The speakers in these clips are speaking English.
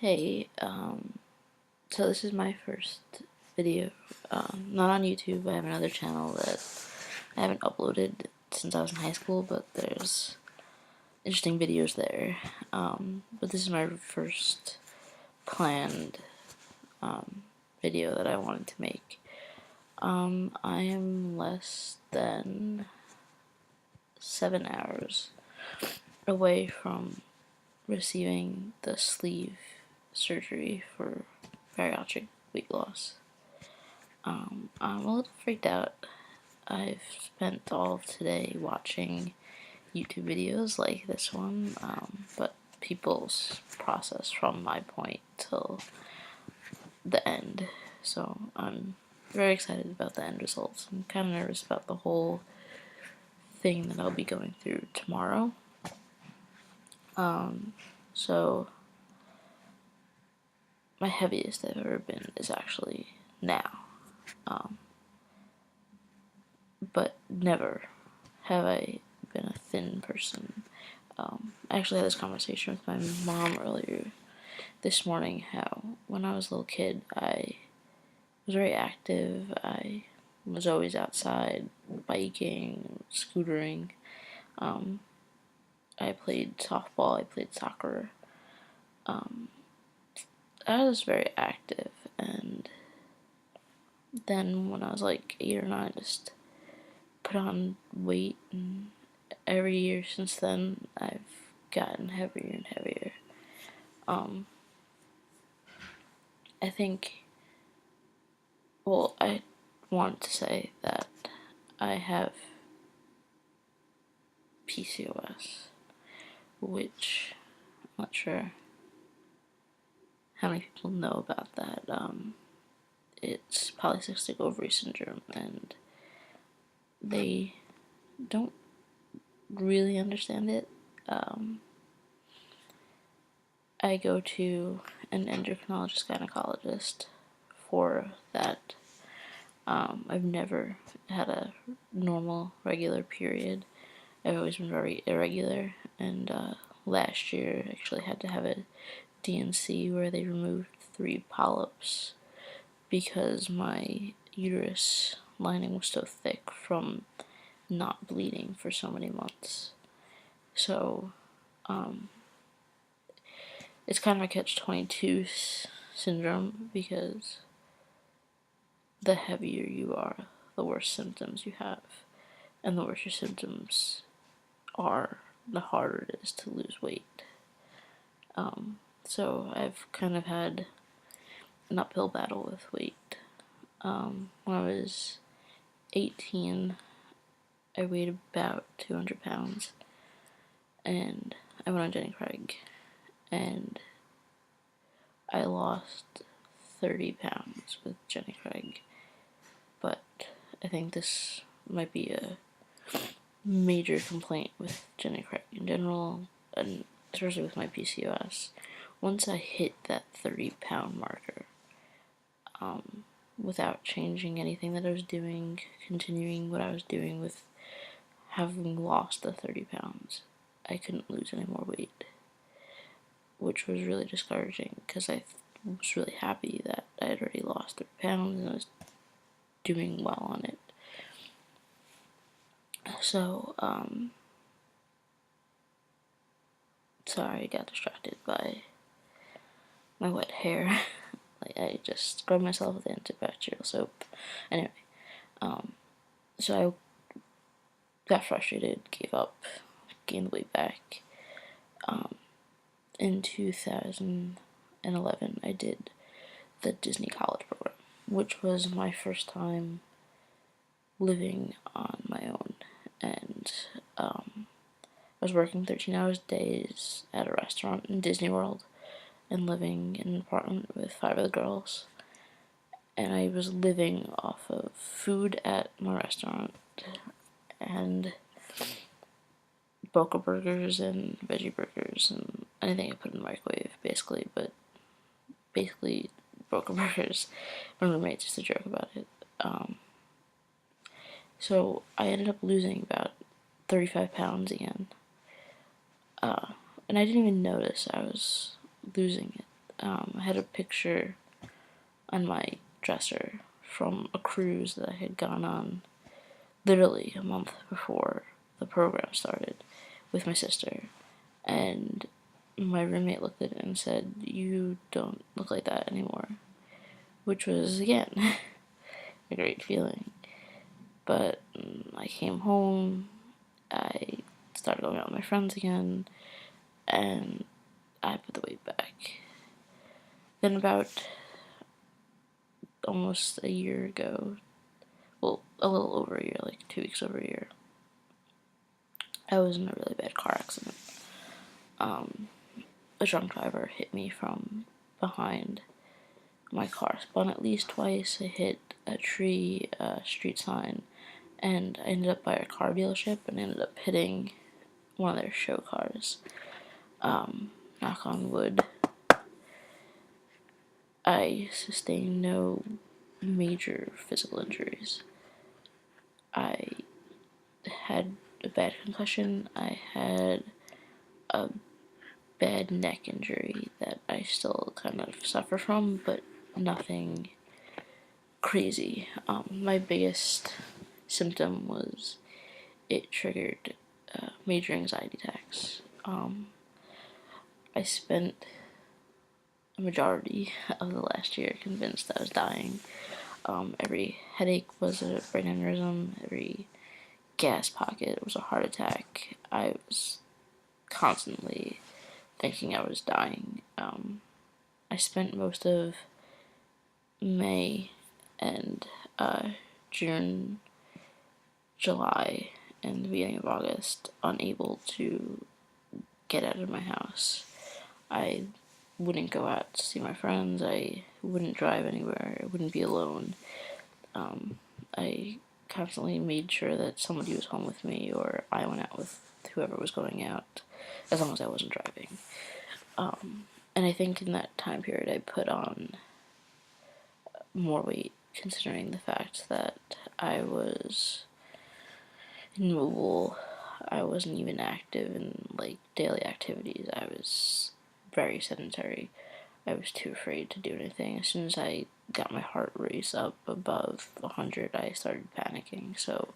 Hey, so this is my first video, not on YouTube. I have another channel that I haven't uploaded since I was in high school, but there's interesting videos there. But this is my first planned, video that I wanted to make. I am less than 7 hours away from receiving the sleeve surgery for bariatric weight loss. I'm a little freaked out. I've spent all of today watching YouTube videos like this one, but people's process from my point till the end. So I'm very excited about the end results. I'm kind of nervous about the whole thing that I'll be going through tomorrow. So my heaviest I've ever been is actually now. But never have I been a thin person. I actually had this conversation with my mom earlier this morning, how when I was a little kid, I was very active. I was always outside, biking, scootering. I played softball, I played soccer. I was very active, and then when I was like 8 or 9, just put on weight, and every year since then I've gotten heavier and heavier. I think, well, I want to say that I have PCOS, which I'm not sure how many people know about that. It's polycystic ovary syndrome, and they don't really understand it. I go to an endocrinologist gynecologist for that. I've never had a normal, regular period. I've always been very irregular, and last year I actually had to have a D&C where they removed 3 polyps because my uterus lining was so thick from not bleeding for so many months. So, it's kind of a catch-22 syndrome, because the heavier you are, the worse symptoms you have, and the worse your symptoms are, the harder it is to lose weight. So I've kind of had an uphill battle with weight. When I was 18, I weighed about 200 pounds, and I went on Jenny Craig, and I lost 30 pounds with Jenny Craig. But I think this might be a major complaint with Jenny Craig in general, and especially with my PCOS. Once I hit that 30-pound marker, without changing anything that I was doing, continuing what I was doing with having lost the 30 pounds, I couldn't lose any more weight, which was really discouraging, because I was really happy that I had already lost 30 pounds and I was doing well on it. So, sorry, I got distracted by my wet hair. Like, I just scrubbed myself with antibacterial soap. Anyway, so I got frustrated, gave up, gained the weight back. In 2011, I did the Disney College Program, which was my first time living on my own, and I was working 13-hour days at a restaurant in Disney World and living in an apartment with 5 other girls, and I was living off of food at my restaurant and Boca burgers and veggie burgers and anything I put in the microwave, basically, but basically Boca burgers. My roommate used to joke about it. So I ended up losing about 35 pounds again, and I didn't even notice I was losing it. I had a picture on my dresser from a cruise that I had gone on literally a month before the program started with my sister. And my roommate looked at it and said, "You don't look like that anymore." Which was, again, a great feeling. But I came home, I started going out with my friends again, and I put the weight back. Then about almost a year ago, well, a little over a year, like 2 weeks over a year, I was in a really bad car accident. A drunk driver hit me from behind. My car spun at least twice. I hit a tree, a street sign, and I ended up by a car dealership and ended up hitting one of their show cars. Knock on wood. I sustained no major physical injuries. I had a bad concussion. I had a bad neck injury that I still kind of suffer from, but nothing crazy. My biggest symptom was it triggered major anxiety attacks. I spent a majority of the last year convinced I was dying. Every headache was a brain aneurysm. Every gas pocket was a heart attack. I was constantly thinking I was dying. I spent most of May and June, July, and the beginning of August unable to get out of my house. I wouldn't go out to see my friends. I wouldn't drive anywhere. I wouldn't be alone. I constantly made sure that somebody was home with me, or I went out with whoever was going out, as long as I wasn't driving. And I think in that time period I put on more weight, considering the fact that I was immobile. I wasn't even active in like daily activities. I was very sedentary. I was too afraid to do anything. As soon as I got my heart rate up above 100, I started panicking. So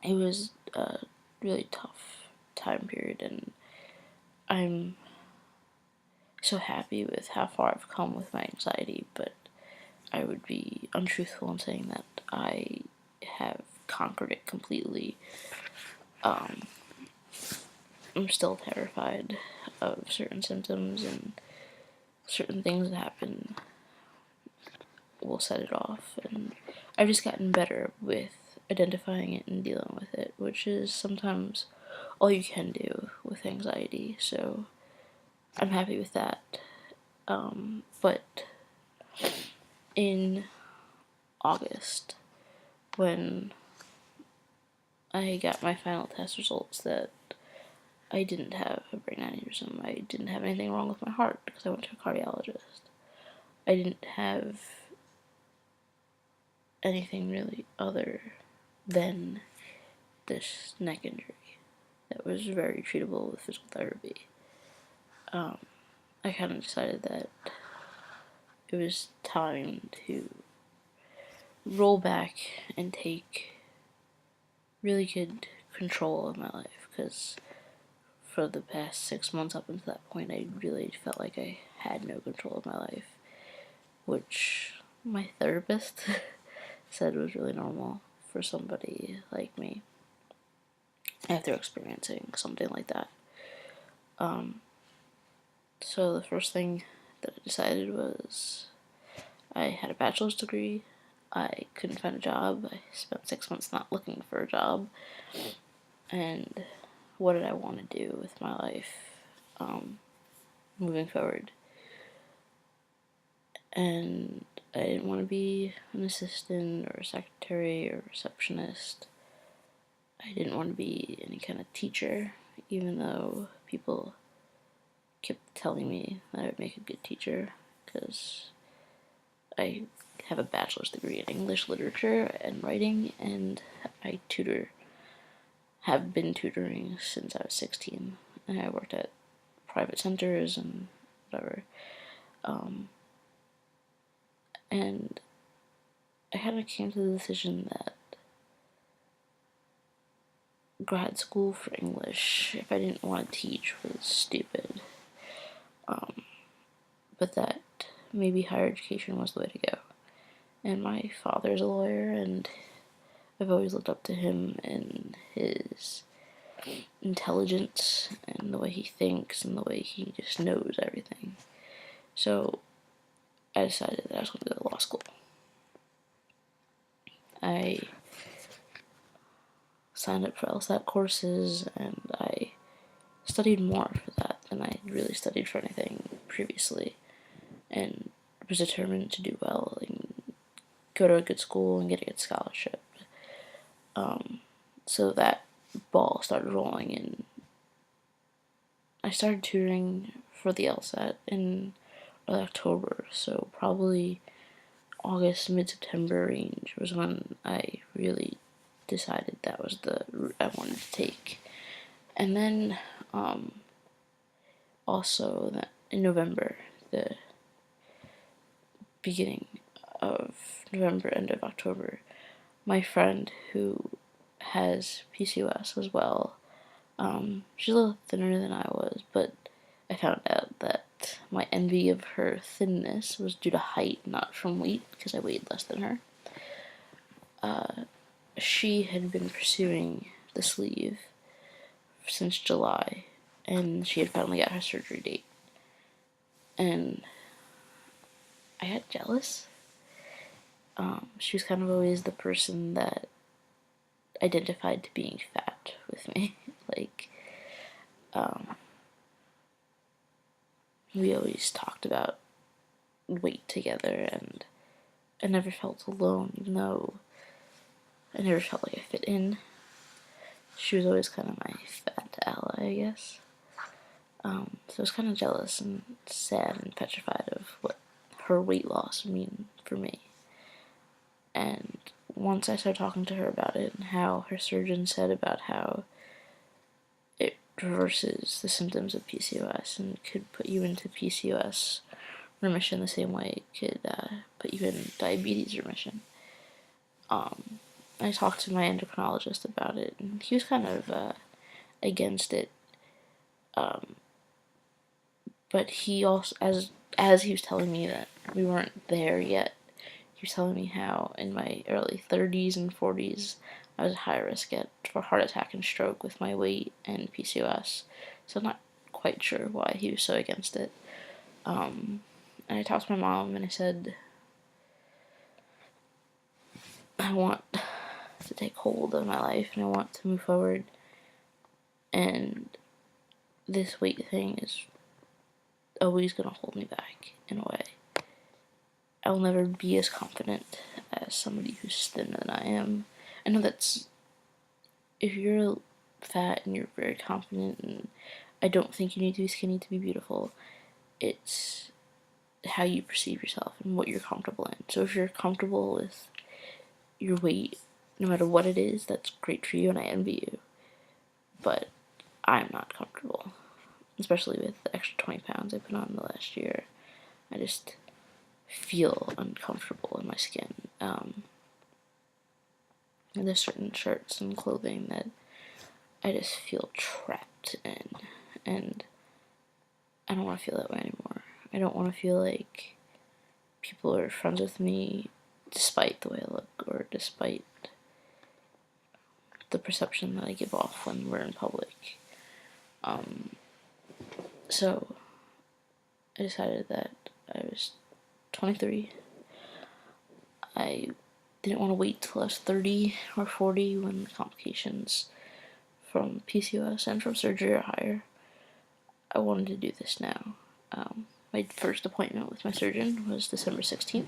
it was a really tough time period, and I'm so happy with how far I've come with my anxiety, but I would be untruthful in saying that I have conquered it completely. I'm still terrified of certain symptoms, and certain things that happen will set it off, and I've just gotten better with identifying it and dealing with it, which is sometimes all you can do with anxiety, so I'm happy with that. But in August, when I got my final test results that I didn't have a brain aneurysm, I didn't have anything wrong with my heart because I went to a cardiologist, I didn't have anything really other than this neck injury that was very treatable with physical therapy. I kind of decided that it was time to roll back and take really good control of my life, because for the past 6 months up until that point, I really felt like I had no control of my life, which my therapist said was really normal for somebody like me after experiencing something like that. So the first thing that I decided was I had a bachelor's degree. I couldn't find a job. I spent 6 months not looking for a job. And what did I want to do with my life moving forward? And I didn't want to be an assistant or a secretary or receptionist. I didn't want to be any kind of teacher, even though people kept telling me that I would make a good teacher, because I have a bachelor's degree in English literature and writing, and I have been tutoring since I was 16, and I worked at private centers and whatever. And I kind of came to the decision that grad school for English, if I didn't want to teach, was stupid. But that maybe higher education was the way to go. And my father's a lawyer, and I've always looked up to him and his intelligence and the way he thinks and the way he just knows everything. So I decided that I was going to go to law school. I signed up for LSAT courses, and I studied more for that than I really studied for anything previously, and was determined to do well and go to a good school and get a good scholarship. So that ball started rolling, and I started tutoring for the LSAT in October, so probably August, mid-September range was when I really decided that was the route I wanted to take. And then also in November, the beginning of November, end of October, my friend who has PCOS as well, she's a little thinner than I was, but I found out that my envy of her thinness was due to height, not from weight, because I weighed less than her. She had been pursuing the sleeve since July, and she had finally got her surgery date. And I got jealous. She was kind of always the person that identified to being fat with me. We always talked about weight together, and I never felt alone, even though I never felt like I fit in. She was always kind of my fat ally, I guess. So I was kind of jealous and sad and petrified of what her weight loss would mean for me. And once I started talking to her about it and how her surgeon said about how it reverses the symptoms of PCOS and could put you into PCOS remission the same way it could put you in diabetes remission, I talked to my endocrinologist about it, and he was kind of against it. But he also, as he was telling me that we weren't there yet, he was telling me how in my early 30s and 40s I was at high risk for heart attack and stroke with my weight and PCOS. So I'm not quite sure why he was so against it. And I talked to my mom, and I said, I want to take hold of my life, and I want to move forward, and this weight thing is always going to hold me back in a way. I will never be as confident as somebody who's thinner than I am. I know that's, if you're fat and you're very confident, and I don't think you need to be skinny to be beautiful, it's how you perceive yourself and what you're comfortable in. So if you're comfortable with your weight, no matter what it is, that's great for you, and I envy you. But I'm not comfortable, especially with the extra 20 pounds I put on the last year. I just feel uncomfortable in my skin. And there's certain shirts and clothing that I just feel trapped in, and I don't want to feel that way anymore. I don't want to feel like people are friends with me despite the way I look, or despite the perception that I give off when we're in public. So I decided that I was 23. I didn't want to wait till I was 30 or 40 when the complications from PCOS and from surgery are higher. I wanted to do this now. My first appointment with my surgeon was December 16th.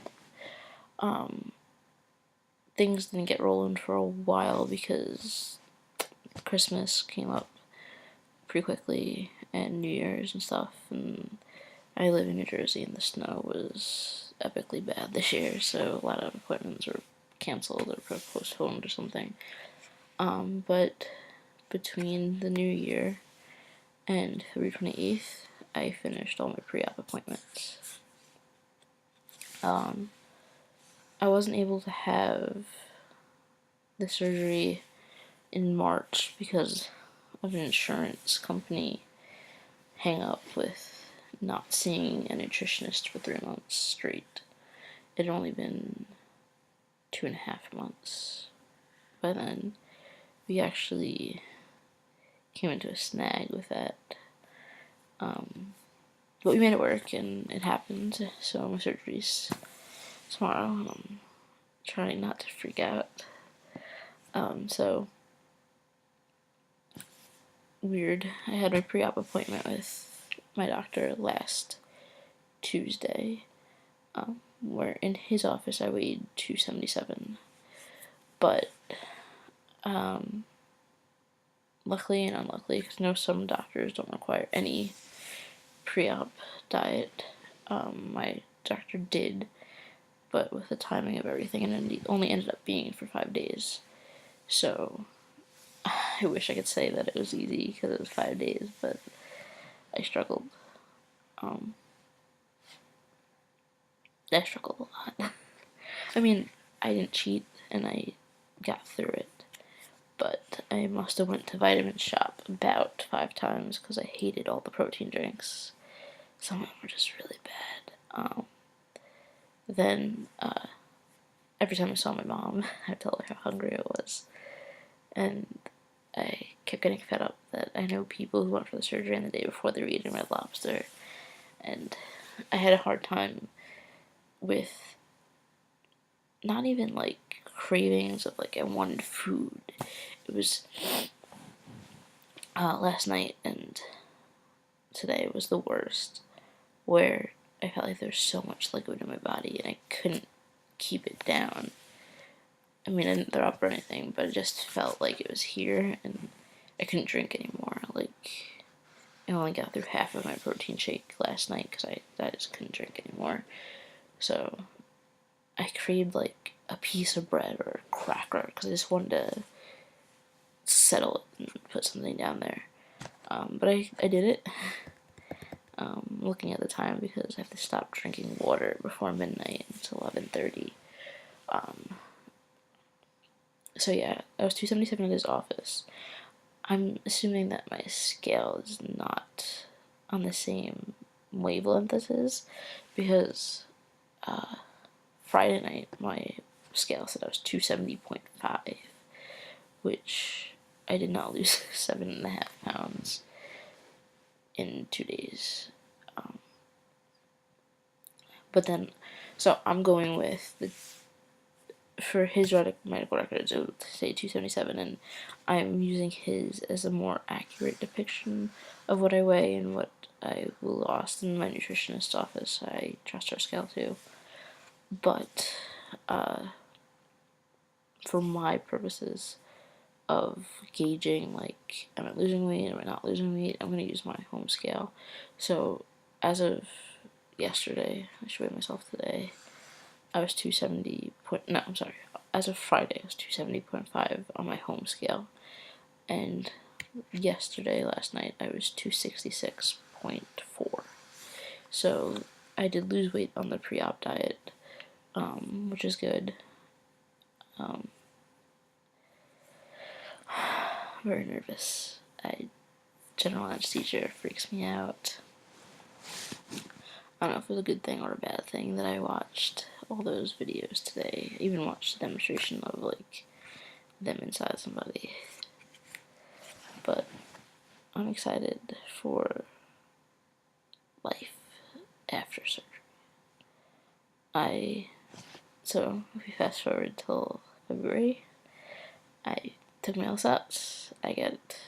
Things didn't get rolling for a while because Christmas came up pretty quickly, and New Year's and stuff, and I live in New Jersey, and the snow was epically bad this year, so a lot of appointments were canceled or postponed or something. But between the New Year and February 28th, I finished all my pre-op appointments. I wasn't able to have the surgery in March because of an insurance company hang up with not seeing a nutritionist for 3 months straight. It had only been 2.5 months by then. We actually came into a snag with that. But we made it work, and it happened. So my surgery's tomorrow, and I'm trying not to freak out. So weird. I had my pre-op appointment with my doctor last Tuesday, where in his office I weighed 277. But luckily and unluckily, because I know some doctors don't require any pre-op diet. My doctor did, but with the timing of everything, and it only ended up being for 5 days. So I wish I could say that it was easy because it was 5 days, but I struggled. I struggled a lot. I mean, I didn't cheat, and I got through it. But I must have went to Vitamin Shop about 5 times because I hated all the protein drinks. Some of them were just really bad. Then every time I saw my mom, I'd tell her how hungry I was. And I kept getting fed up that I know people who went for the surgery and the day before they were eating Red Lobster. And I had a hard time with not even like cravings of like I wanted food. It was last night and today was the worst, where I felt like there was so much liquid in my body and I couldn't keep it down. I mean, I didn't throw up or anything, but it just felt like it was here and I couldn't drink anymore. Like, I only got through half of my protein shake last night because I just couldn't drink anymore. So I craved like a piece of bread or a cracker because I just wanted to settle it and put something down there. But I did it. Looking at the time because I have to stop drinking water before midnight until 11:30. So yeah, I was 277 at his office. I'm assuming that my scale is not on the same wavelength as his because Friday night my scale said I was 270.5, which I did not lose 7.5 pounds in 2 days. But then, so I'm going with for his medical records, it would say 277, and I'm using his as a more accurate depiction of what I weigh and what I lost in my nutritionist's office. I trust her scale too. But for my purposes of gauging, like, am I losing weight, am I not losing weight, I'm going to use my home scale. So as of yesterday, I should weigh myself today, I was 270 as of Friday, I was 270.5 on my home scale, and last night, I was 266.4, so I did lose weight on the pre-op diet, which is good. Very nervous. General anesthesia freaks me out. I don't know if it was a good thing or a bad thing that I watched all those videos today. I even watched a demonstration of, like, them inside somebody. But I'm excited for life after surgery. So if we fast forward till February, I took my LSATs. I got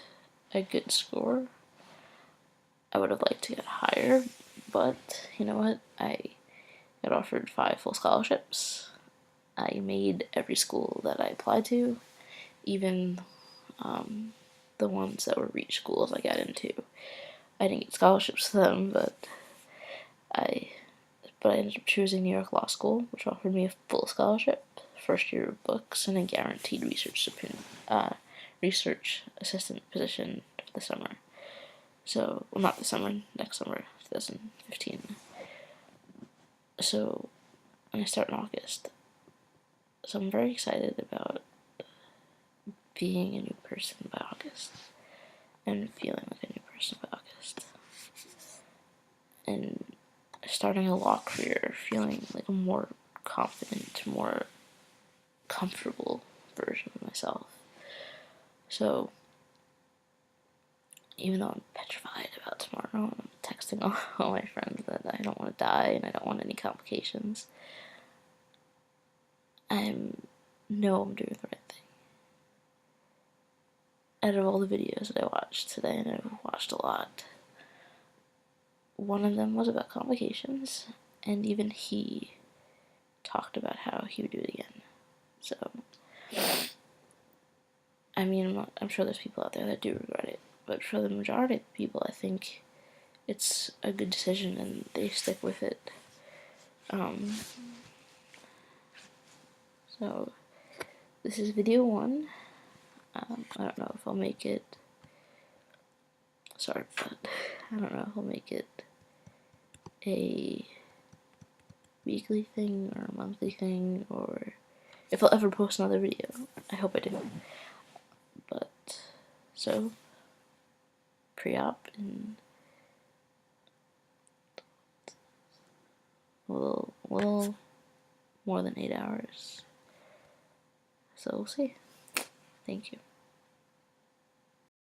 a good score. I would have liked to get higher, but you know what? I got offered 5 full scholarships. I made every school that I applied to, even the ones that were reach schools I got into. I didn't get scholarships to them, but I ended up choosing New York Law School, which offered me a full scholarship, first year of books, and a guaranteed research assistant position for the summer. So, well, not this summer, next summer, 2015. So, and I start in August. So I'm very excited about being a new person by August. And feeling like a new person by August. And starting a law career, feeling like a more confident, more comfortable version of myself. So, even though I'm petrified about tomorrow, and I'm texting all my friends that I don't want to die and I don't want any complications, I know I'm doing the right thing. Out of all the videos that I watched today, and I've watched a lot, one of them was about complications, and even he talked about how he would do it again. So, I mean, I'm sure there's people out there that do regret it, but for the majority of people, I think it's a good decision and they stick with it. So, this is video 1. I don't know if I'll make it, sorry, but I don't know if I'll make it a weekly thing or a monthly thing, or if I'll ever post another video. I hope I do. But, so, pre-op in a little more than 8 hours. So we'll see. Thank you.